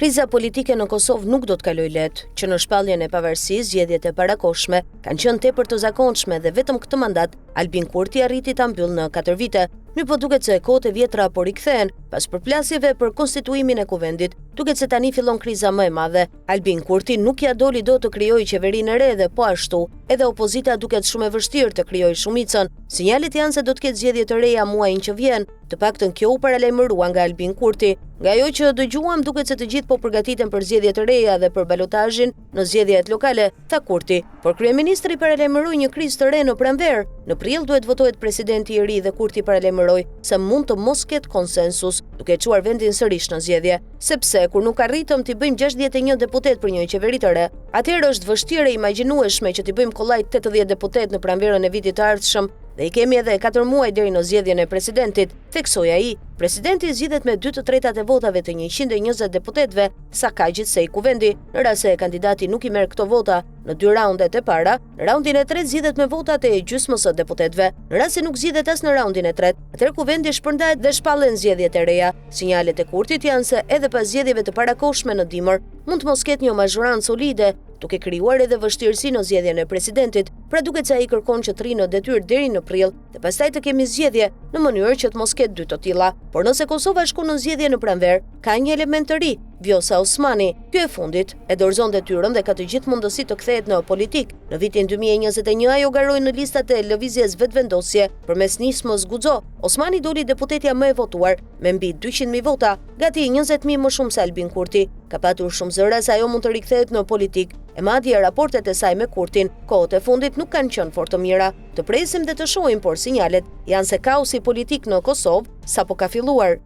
Kriza politike në Kosovë nuk do të kalojë lehtë, që në shpalljen e pavarësisë zgjedhjet e parakohshme kanë qenë tepër të zakonshme dhe vetëm këtë mandat Albin Kurti arriti ta mbyllë në 4 vite. Mirë po duket se kohët e vjetra po rikthehen pas përplasjeve për konstituimin e kuvendit. Duket se tani fillon kriza më e madhe. Albin Kurti nuk ja doli dot të krijojë qeverinë e re dhe po ashtu, edhe opozita duket shumë e vështirë të krijojë shumicën. Sinjalet janë se do të ketë zgjedhje të reja muajin që vjen. Të paktën kjo u paralajmërua nga Albin Kurti. Nga ajo që dëgjuam duket se të gjithë po përgatiten për zgjedhje të reja dhe për balotazhin në zgjedhjet lokale, tha Kurti. Por kryeministri paralajmëroi një krizë të re në pranverë. Në prill duhet votohet presidenti i ri dhe Kurti paralajmëroi se mund të mos ketë konsensus, duke çuar vendin sërish në zgjedhje, sepse kur nuk arritëm të bëjmë 61 deputet për një qeveri të re, atëherë është vështirë e imagjinueshme që të bëjmë kollaj 80 deputet në pranverën e vitit të ardhshëm. Dhe i kemi edhe 4 muaj deri në zgjedhjen e presidentit, theksoi ai. Presidenti zgjidhet me 2/3 e votave të 120 deputetëve, sa ka gjithsej kuvendi. Në rast se kandidati nuk i merr këto vota në 2 raundet e para, në raundin e tretë zgjidhet me votat e gjysmës së deputetëve. Në rast se nuk zgjidhet as në raundin e tretë, atëherë kuvendi shpërndahet dhe shpallen zgjedhjet e reja. Sinjalet e Kurtit janë se edhe pas zgjedhjeve të parakohshme në dimër, mund të mos ketë një mazhorancë solide, duke krijuar edhe vështirësi në zgjedhjen e presidentit. Pra duket se ai kërkon që të rrinë në detyrë deri në prill dhe pastaj të kemi zgjedhje në mënyrë që të mos ketë dy të tilla. Por nëse Kosova shkon në zgjedhje në pranverë, ka një element të ri, Vjosa Osmani. Ky e fundit e dorëzon detyrën dhe ka të gjithë mundësi të kthehet në politik. Në vitin 2021 ajo garoi në listat e lëvizjes vetvendosje përmes nismës Guxo. Osmani doli deputetja më e votuar me mbi 200.000 vota, gati 20.000 më shumë se Albin Kurti. Ka patur shumë zëra se ajo mund të rikthehet në politik. E madje raportet e saj me Kurtin, kohët e fundit nuk kanë qenë fort të mira. Të presim dhe të shohim, por sinjalet janë se kaosi politik në Kosovë sapo ka filluar.